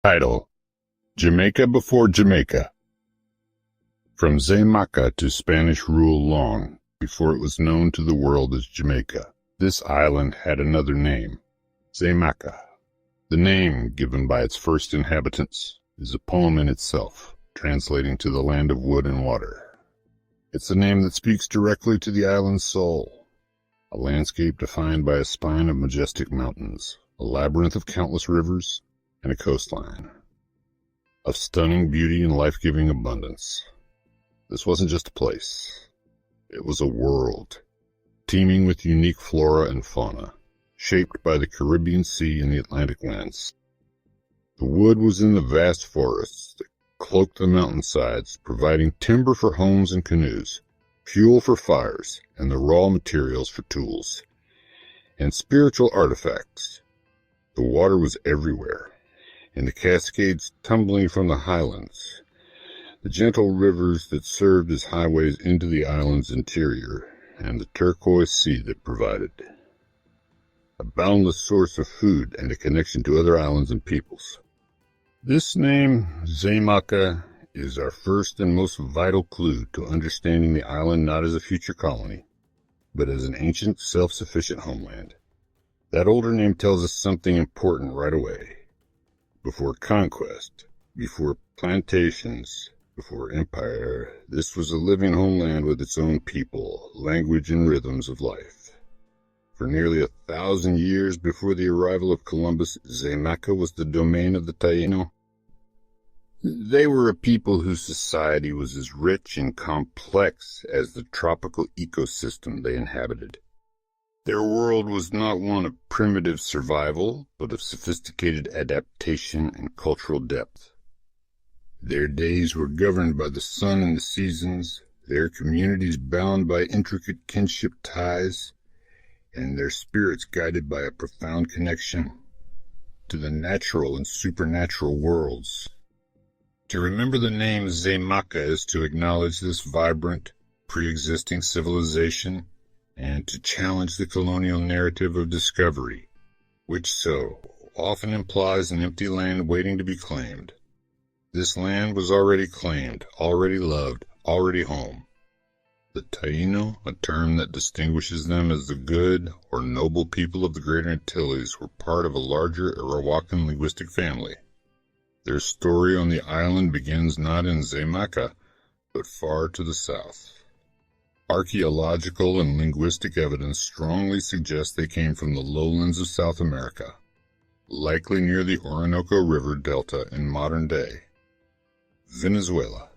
Title: Jamaica before Jamaica. From Xamaica to Spanish rule long before it was known to the world as Jamaica, this island had another name, Xamaica. The name, given by its first inhabitants, is a poem in itself, translating to the land of wood and water. It's a name that speaks directly to the island's soul, a landscape defined by a spine of majestic mountains, a labyrinth of countless rivers, and a coastline of stunning beauty and life-giving abundance. This wasn't just a place. It was a world, teeming with unique flora and fauna, shaped by the Caribbean Sea and the Atlantic winds. The wood was in the vast forests that cloaked the mountainsides, providing timber for homes and canoes, fuel for fires, and the raw materials for tools, and spiritual artifacts. The water was everywhere, and the cascades tumbling from the highlands, the gentle rivers that served as highways into the island's interior, and the turquoise sea that provided a boundless source of food and a connection to other islands and peoples. This name, Xamaica, is our first and most vital clue to understanding the island not as a future colony, but as an ancient, self-sufficient homeland. That older name tells us something important right away. Before conquest, before plantations, before empire, this was a living homeland with its own people, language, and rhythms of life. For nearly 1,000 years before the arrival of Columbus, Xamaica was the domain of the Taino. They were a people whose society was as rich and complex as the tropical ecosystem they inhabited. Their world was not one of primitive survival, but of sophisticated adaptation and cultural depth. Their days were governed by the sun and the seasons, their communities bound by intricate kinship ties, and their spirits guided by a profound connection to the natural and supernatural worlds. To remember the name Xamaica is to acknowledge this vibrant, pre-existing civilization, and to challenge the colonial narrative of discovery, which so often implies an empty land waiting to be claimed. This land was already claimed, already loved, already home. The Taino, a term that distinguishes them as the good or noble people of the Greater Antilles, were part of a larger Arawakan linguistic family. Their story on the island begins not in Xamaica, but far to the south. Archaeological and linguistic evidence strongly suggests they came from the lowlands of South America, likely near the Orinoco River delta in modern-day Venezuela.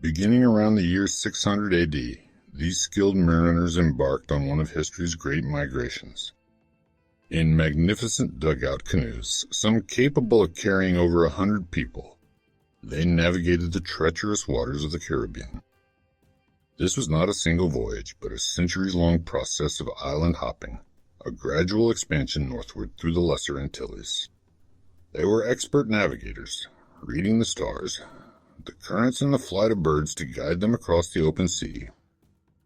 Beginning around the year 600 AD, these skilled mariners embarked on one of history's great migrations. In magnificent dugout canoes, some capable of carrying over 100 people, they navigated the treacherous waters of the Caribbean. This was not a single voyage, but a centuries-long process of island hopping, a gradual expansion northward through the Lesser Antilles. They were expert navigators, reading the stars, the currents, and the flight of birds to guide them across the open sea.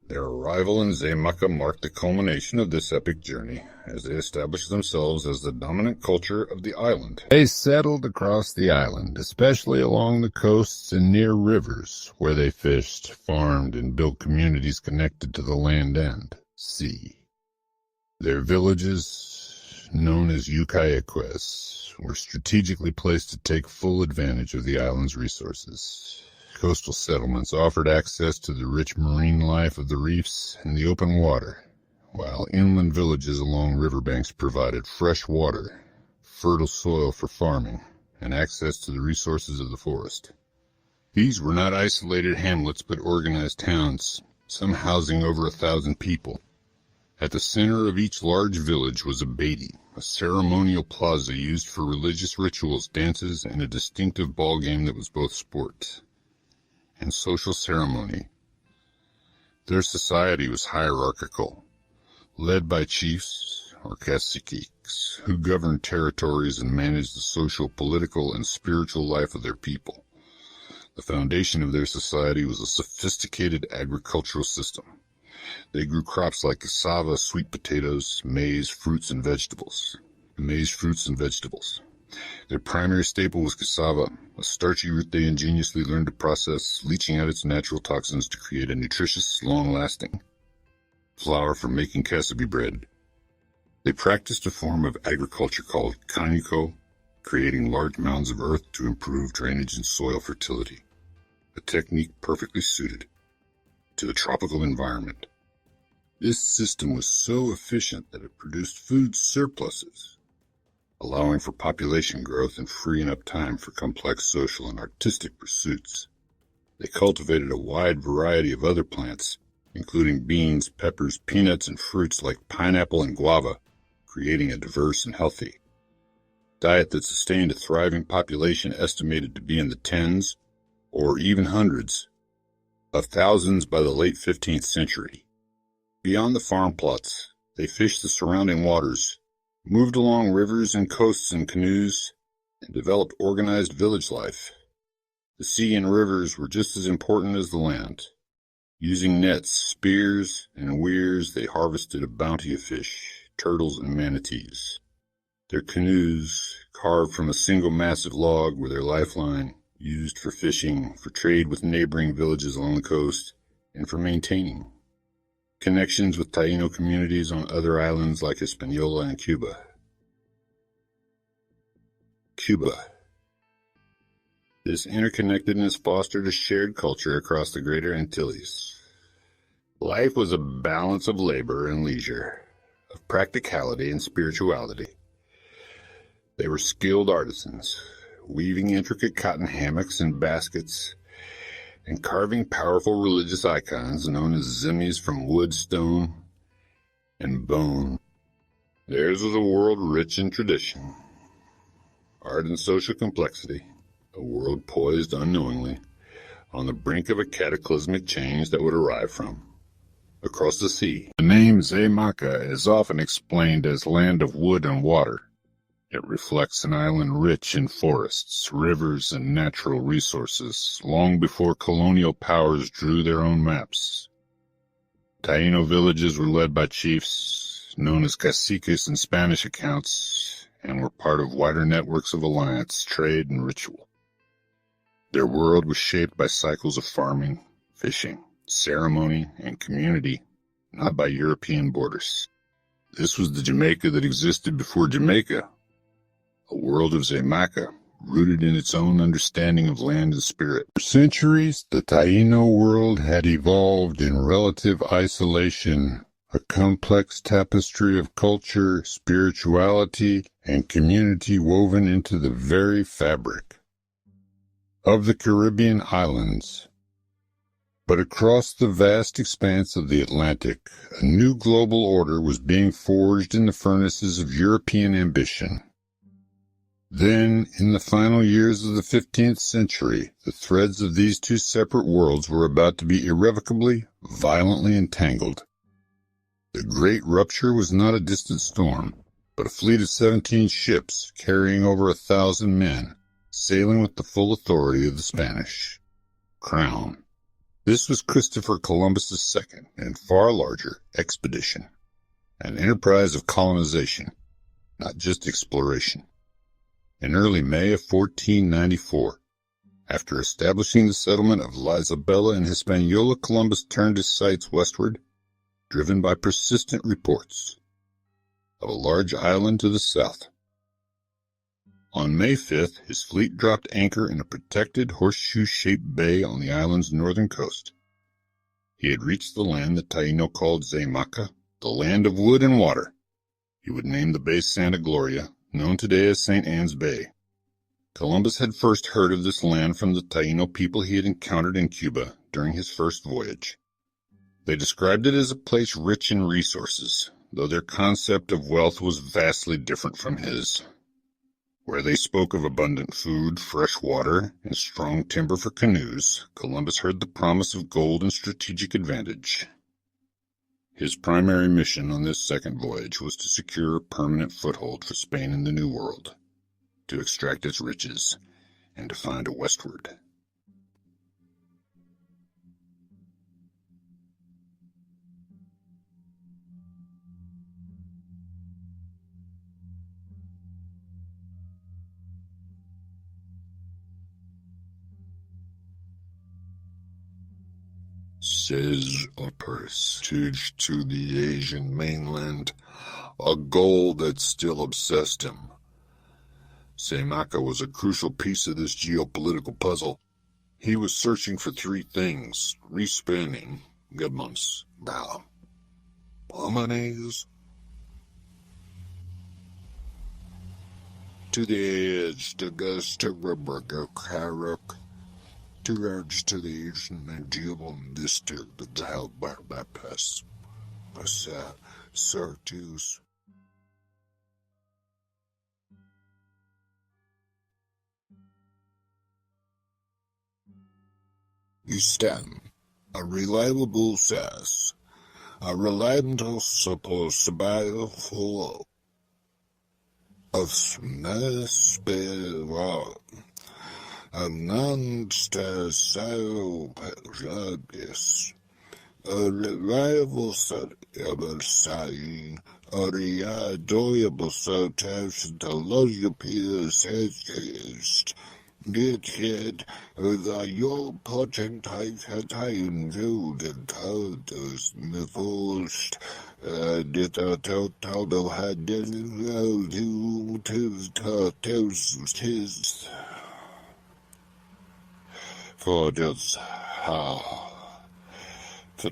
Their arrival in Xamaica marked the culmination of this epic journey, as they established themselves as the dominant culture of the island. They settled across the island, especially along the coasts and near rivers, where they fished, farmed, and built communities connected to the land and sea. Their villages, known as ucaiques, were strategically placed to take full advantage of the island's resources. Coastal settlements offered access to the rich marine life of the reefs and the open water, while inland villages along riverbanks provided fresh water, fertile soil for farming, and access to the resources of the forest. These were not isolated hamlets but organized towns, some housing over 1,000 people. At the center of each large village was a beatty, a ceremonial plaza used for religious rituals, dances, and a distinctive ball game that was both sport and social ceremony. Their society was hierarchical, led by chiefs or caciques who governed territories and managed the social, political, and spiritual life of their people. The foundation of their society was a sophisticated agricultural system. They grew crops like cassava, sweet potatoes, maize, fruits, and vegetables. Their primary staple was cassava, a starchy root they ingeniously learned to process, leaching out its natural toxins to create a nutritious, long-lasting flour for making cassava bread. They practiced a form of agriculture called xamaica, creating large mounds of earth to improve drainage and soil fertility, a technique perfectly suited to the tropical environment. This system was so efficient that it produced food surpluses, allowing for population growth and freeing up time for complex social and artistic pursuits. They cultivated a wide variety of other plants, including beans, peppers, peanuts, and fruits like pineapple and guava, creating a diverse and healthy diet that sustained a thriving population estimated to be in the tens or even hundreds of thousands by the late 15th century. Beyond the farm plots, they fished the surrounding waters, moved along rivers and coasts in canoes, and developed organized village life. The sea and rivers were just as important as the land. Using nets, spears, and weirs, they harvested a bounty of fish, turtles, and manatees. Their canoes, carved from a single massive log, were their lifeline, used for fishing, for trade with neighboring villages along the coast, and for maintaining connections with Taino communities on other islands like Hispaniola and Cuba. This interconnectedness fostered a shared culture across the Greater Antilles. Life was a balance of labor and leisure, of practicality and spirituality. They were skilled artisans, weaving intricate cotton hammocks and baskets, and carving powerful religious icons known as zimmies from wood, stone, and bone. Theirs was a world rich in tradition, art, and social complexity, a world poised unknowingly on the brink of a cataclysmic change that would arrive from across the sea. The name Xamaica is often explained as land of wood and water. It reflects an island rich in forests, rivers, and natural resources, long before colonial powers drew their own maps. Taino villages were led by chiefs, known as caciques in Spanish accounts, and were part of wider networks of alliance, trade, and ritual. Their world was shaped by cycles of farming, fishing, ceremony, and community, not by European borders. This was the Jamaica that existed before Jamaica, a world of xamaica, rooted in its own understanding of land and spirit. For centuries, the Taino world had evolved in relative isolation, a complex tapestry of culture, spirituality, and community woven into the very fabric of the Caribbean islands. But across the vast expanse of the Atlantic, a new global order was being forged in the furnaces of European ambition. Then, in the final years of the 15th century, the threads of these two separate worlds were about to be irrevocably, violently entangled. The great rupture was not a distant storm, but a fleet of 17 ships carrying over 1,000 men, sailing with the full authority of the Spanish crown. This was Christopher Columbus's second and far larger expedition, an enterprise of colonization, not just exploration. In early May of 1494, after establishing the settlement of La Isabela in Hispaniola, Columbus turned his sights westward, driven by persistent reports of a large island to the south. On May 5th, his fleet dropped anchor in a protected horseshoe-shaped bay on the island's northern coast. He had reached the land that Taino called Xamaica, the land of wood and water. He would name the bay Santa Gloria, known today as St. Anne's Bay. Columbus had first heard of this land from the Taino people he had encountered in Cuba during his first voyage. They described it as a place rich in resources, though their concept of wealth was vastly different from his. Where they spoke of abundant food, fresh water, and strong timber for canoes, Columbus heard the promise of gold and strategic advantage. His primary mission on this second voyage was to secure a permanent foothold for Spain in the New World, to extract its riches, and to find a westward. says a prestige to the Asian mainland, a goal that still obsessed him. Xamaica was a crucial piece of this geopolitical puzzle. He was searching for three things, respanning Gabons, Palmanes, to the edge, to Gus, to Rebecca, Carrick, to edge to the Asian and Geobon district, the held by bypass, Syracuse. You stand a reliable sass, a reliable supposed to buy full of smash a non-style yes. A reliable set of saying, a reliable sometimes the logic appears as did hit the young potent time viewed and told us the first did a total had tis for this for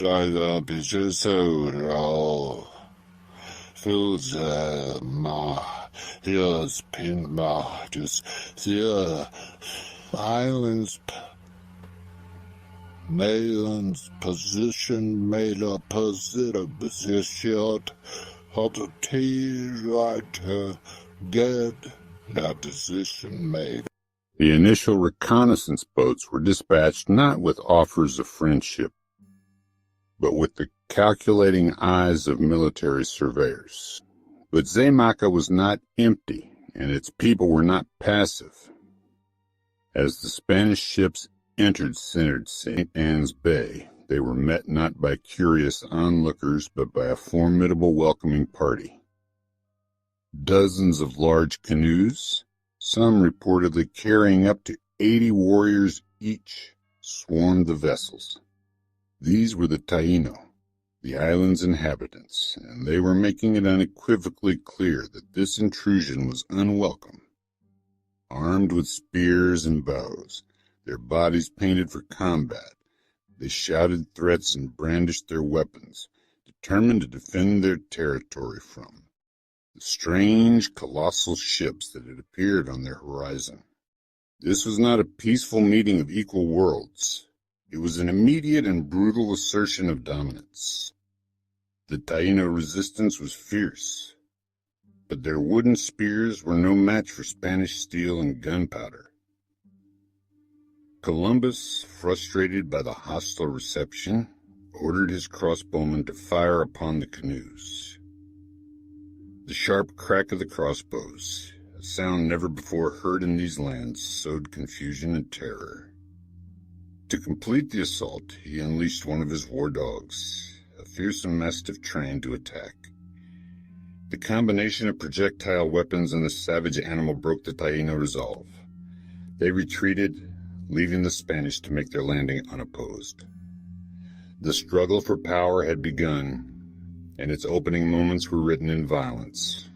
I be just so feels here's pin just here islands Mayland's position made a positive position of the team right to get that decision made. The initial reconnaissance boats were dispatched not with offers of friendship, but with the calculating eyes of military surveyors. But Xamaica was not empty, and its people were not passive. As the Spanish ships entered St. Anne's Bay, they were met not by curious onlookers, but by a formidable welcoming party. Dozens of large canoes, some reportedly carrying up to 80 warriors each, swarmed the vessels. These were the Taino, the island's inhabitants, and they were making it unequivocally clear that this intrusion was unwelcome. Armed with spears and bows, their bodies painted for combat, they shouted threats and brandished their weapons, determined to defend their territory from the strange, colossal ships that had appeared on their horizon. This was not a peaceful meeting of equal worlds. It was an immediate and brutal assertion of dominance. The Taino resistance was fierce, but their wooden spears were no match for Spanish steel and gunpowder. Columbus, frustrated by the hostile reception, ordered his crossbowmen to fire upon the canoes. The sharp crack of the crossbows, a sound never before heard in these lands, sowed confusion and terror. To complete the assault, he unleashed one of his war dogs, a fearsome mastiff trained to attack. The combination of projectile weapons and the savage animal broke the Taino resolve. They retreated, leaving the Spanish to make their landing unopposed. The struggle for power had begun, and its opening moments were written in violence.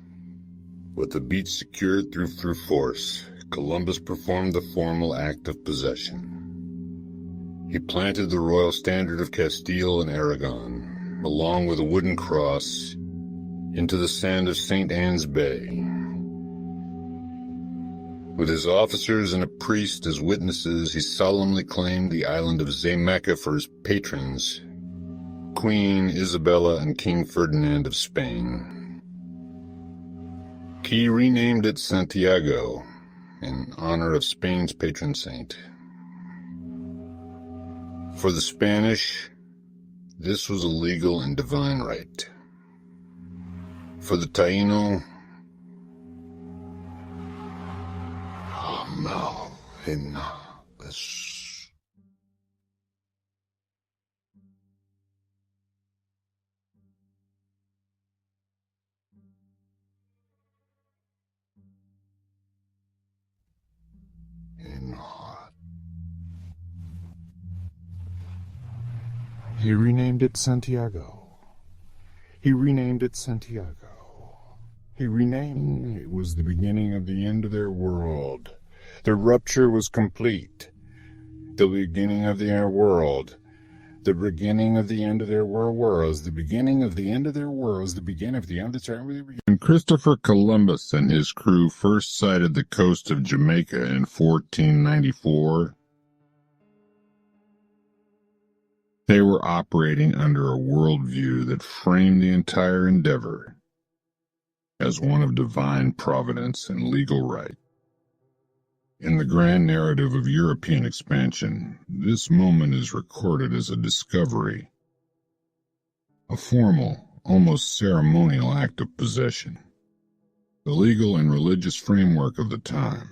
With the beach secured through force, Columbus performed the formal act of possession. He planted the royal standard of Castile and Aragon, along with a wooden cross, into the sand of St. Anne's Bay. With his officers and a priest as witnesses, he solemnly claimed the island of Xamaica for his patrons, Queen Isabella and King Ferdinand of Spain. He renamed it Santiago, in honor of Spain's patron saint. For the Spanish, this was a legal and divine right. For the Taino, no, this. He renamed it Santiago. He renamed it Santiago. He renamed it. Was the beginning of the end of their world. The rupture was complete. The beginning of their world. The beginning of the end of their world was the beginning of the end of their worlds, the beginning of the end of their world. When Christopher Columbus and his crew first sighted the coast of Jamaica in 1494, they were operating under a worldview that framed the entire endeavor as one of divine providence and legal right. In the grand narrative of European expansion, this moment is recorded as a discovery, a formal, almost ceremonial act of possession. The legal and religious framework of the time,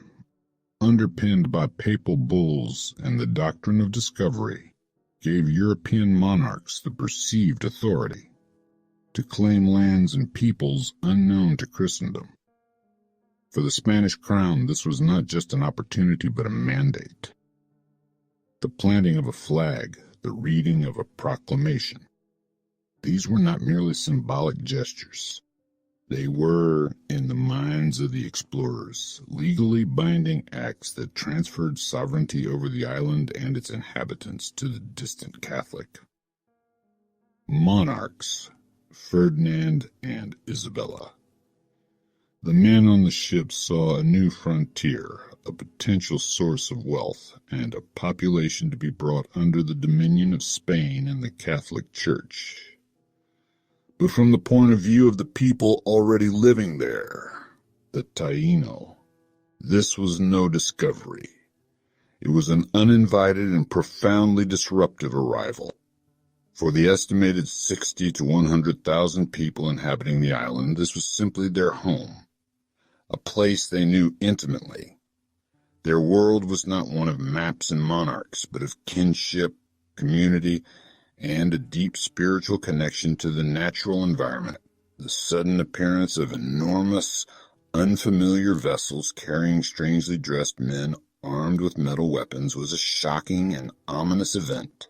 underpinned by papal bulls and the doctrine of discovery, gave European monarchs the perceived authority to claim lands and peoples unknown to Christendom. For the Spanish crown, this was not just an opportunity but a mandate. The planting of a flag, the reading of a proclamation. These were not merely symbolic gestures. They were, in the minds of the explorers, legally binding acts that transferred sovereignty over the island and its inhabitants to the distant Catholic monarchs, Ferdinand and Isabella. The men on the ship saw a new frontier, a potential source of wealth, and a population to be brought under the dominion of Spain and the Catholic Church. But from the point of view of the people already living there, the Taíno, this was no discovery. It was an uninvited and profoundly disruptive arrival. For the estimated 60 to 100,000 people inhabiting the island, this was simply their home. A place they knew intimately. Their world was not one of maps and monarchs, but of kinship, community, and a deep spiritual connection to the natural environment. The sudden appearance of enormous, unfamiliar vessels carrying strangely dressed men armed with metal weapons was a shocking and ominous event.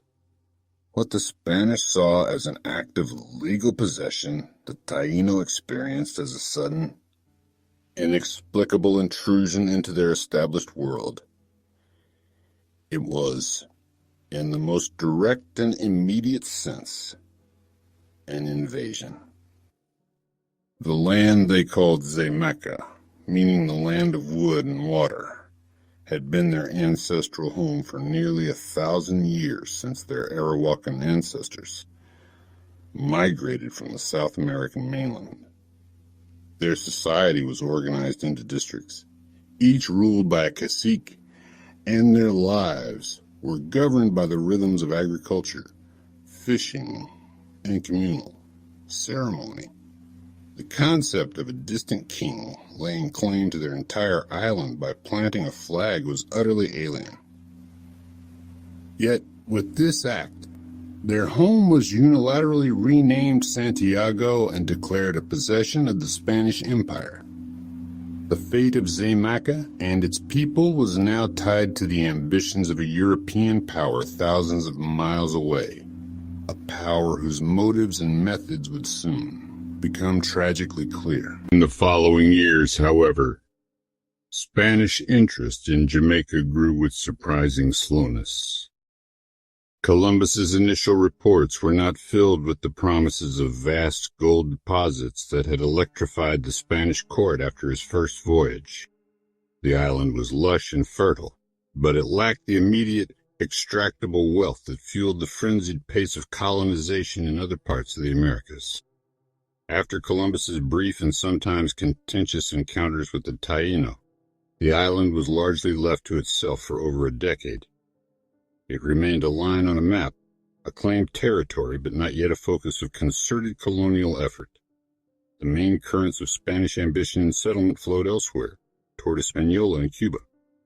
What the Spanish saw as an act of legal possession, the Taíno experienced as a sudden, inexplicable intrusion into their established world. It was, in the most direct and immediate sense, an invasion. The land they called Xamaica, meaning the land of wood and water, had been their ancestral home for nearly 1,000 years since their Arawakan ancestors migrated from the South American mainland. Their society was organized into districts, each ruled by a cacique, and their lives were governed by the rhythms of agriculture, fishing, and communal ceremony. The concept of a distant king laying claim to their entire island by planting a flag was utterly alien. Yet, with this act, their home was unilaterally renamed Santiago and declared a possession of the Spanish Empire. The fate of Xamaica and its people was now tied to the ambitions of a European power thousands of miles away, a power whose motives and methods would soon become tragically clear. In the following years, however, Spanish interest in Jamaica grew with surprising slowness. Columbus's initial reports were not filled with the promises of vast gold deposits that had electrified the Spanish court after his first voyage. The island was lush and fertile, but it lacked the immediate extractable wealth that fueled the frenzied pace of colonization in other parts of the Americas. After Columbus's brief and sometimes contentious encounters with the Taíno, the island was largely left to itself for over a decade. It remained a line on a map, a claimed territory, but not yet a focus of concerted colonial effort. The main currents of Spanish ambition and settlement flowed elsewhere, toward Hispaniola and Cuba,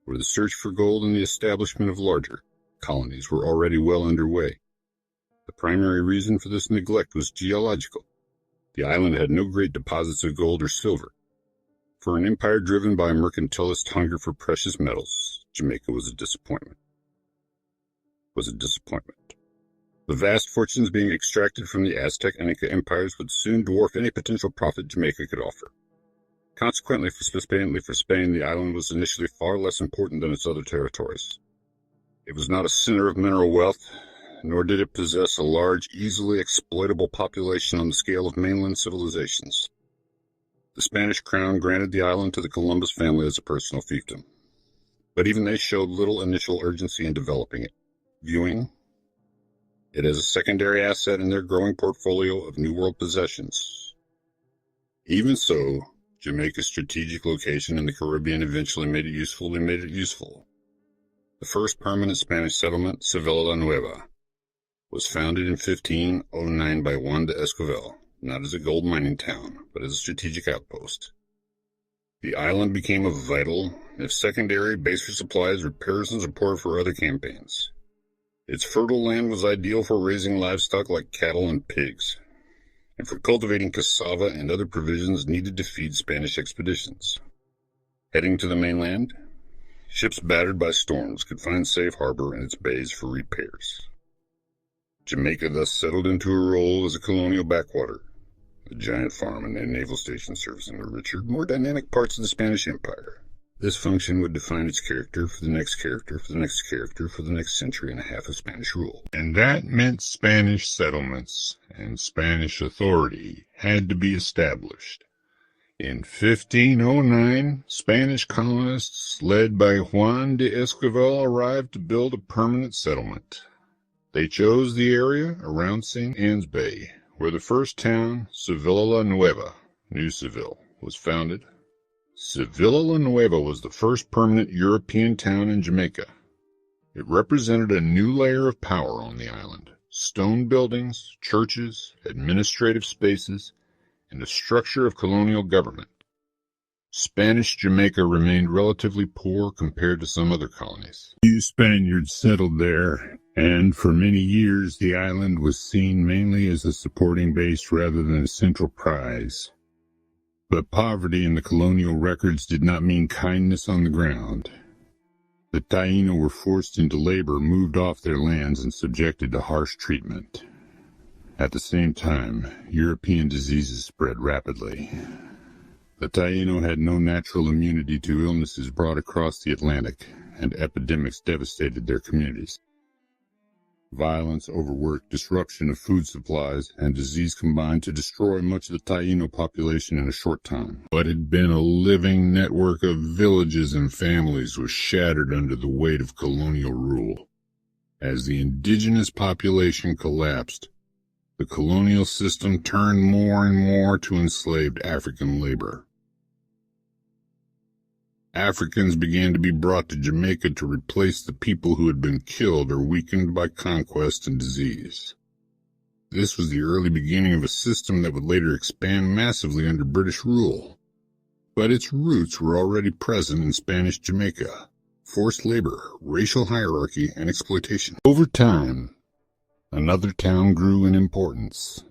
where the search for gold and the establishment of larger colonies were already well underway. The primary reason for this neglect was geological. The island had no great deposits of gold or silver. For an empire driven by a mercantilist hunger for precious metals, Jamaica was a disappointment. The vast fortunes being extracted from the Aztec and Inca empires would soon dwarf any potential profit Jamaica could offer. Consequently, for Spain, the island was initially far less important than its other territories. It was not a center of mineral wealth, nor did it possess a large, easily exploitable population on the scale of mainland civilizations. The Spanish crown granted the island to the Columbus family as a personal fiefdom, but even they showed little initial urgency in developing it, viewing it as a secondary asset in their growing portfolio of New World possessions. Even so, Jamaica's strategic location in the Caribbean eventually made it useful. The first permanent Spanish settlement, Sevilla la Nueva, was founded in 1509 by Juan de Esquivel, not as a gold mining town, but as a strategic outpost. The island became a vital, if secondary, base for supplies, repairs, and support for other campaigns. Its fertile land was ideal for raising livestock like cattle and pigs, and for cultivating cassava and other provisions needed to feed Spanish expeditions. Heading to the mainland, ships battered by storms could find safe harbor in its bays for repairs. Jamaica thus settled into a role as a colonial backwater, a giant farm and a naval station servicing the richer, more dynamic parts of the Spanish Empire. This function would define its character for the next character, for the next character, for the next century and a half of Spanish rule. And that meant Spanish settlements and Spanish authority had to be established. In 1509, Spanish colonists led by Juan de Esquivel arrived to build a permanent settlement. They chose the area around St. Anne's Bay, where the first town, Sevilla la Nueva, New Seville, was founded. Sevilla la Nueva was the first permanent European town in Jamaica. It represented a new layer of power on the island. Stone buildings, churches, administrative spaces, and a structure of colonial government. Spanish Jamaica remained relatively poor compared to some other colonies. Few Spaniards settled there, and for many years the island was seen mainly as a supporting base rather than a central prize. But poverty in the colonial records did not mean kindness on the ground. The Taino were forced into labor, moved off their lands, and subjected to harsh treatment. At the same time, European diseases spread rapidly. The Taino had no natural immunity to illnesses brought across the Atlantic, and epidemics devastated their communities. Violence, overwork, disruption of food supplies, and disease combined to destroy much of the Taino population in a short time. What had been a living network of villages and families was shattered under the weight of colonial rule. As the indigenous population collapsed, the colonial system turned more and more to enslaved African labor. Africans began to be brought to Jamaica to replace the people who had been killed or weakened by conquest and disease. This was the early beginning of a system that would later expand massively under British rule. But its roots were already present in Spanish Jamaica: forced labor, racial hierarchy, and exploitation. Over time, another town grew in importance.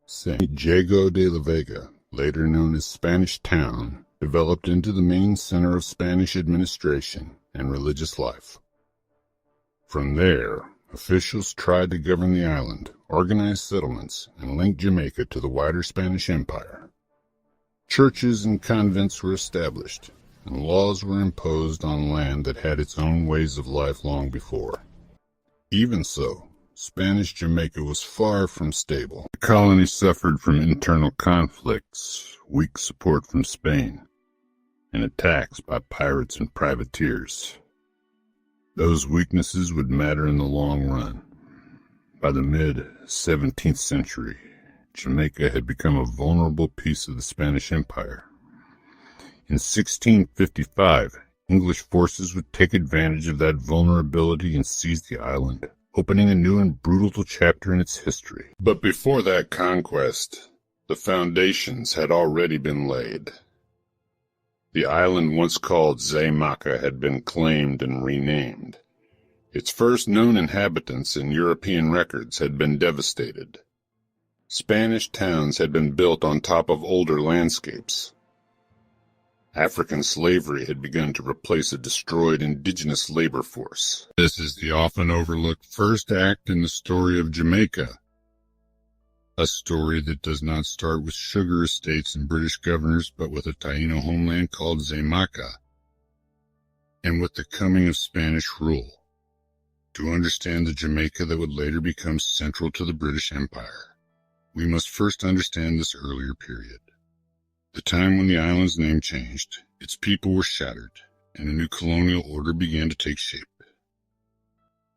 San Diego de la Vega, later known as Spanish Town, developed into the main center of Spanish administration and religious life. From there, officials tried to govern the island, organize settlements, and link Jamaica to the wider Spanish Empire. Churches and convents were established, and laws were imposed on land that had its own ways of life long before. Even so, Spanish Jamaica was far from stable. The colony suffered from internal conflicts, weak support from Spain, and attacks by pirates and privateers. Those weaknesses would matter in the long run. By the mid-17th century, Jamaica had become a vulnerable piece of the Spanish Empire. In 1655, English forces would take advantage of that vulnerability and seize the island, opening a new and brutal chapter in its history. But before that conquest, the foundations had already been laid. The island once called Xamaica had been claimed and renamed. Its first known inhabitants in European records had been devastated. Spanish towns had been built on top of older landscapes. African slavery had begun to replace a destroyed indigenous labor force. This is the often overlooked first act in the story of Jamaica, a story that does not start with sugar estates and British governors, but with a Taino homeland called Xamaica, and with the coming of Spanish rule. To understand the Jamaica that would later become central to the British Empire, we must first understand this earlier period. The time when the island's name changed, its people were shattered, and a new colonial order began to take shape.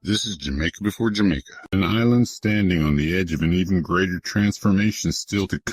This is Jamaica before Jamaica, an island standing on the edge of an even greater transformation still to come.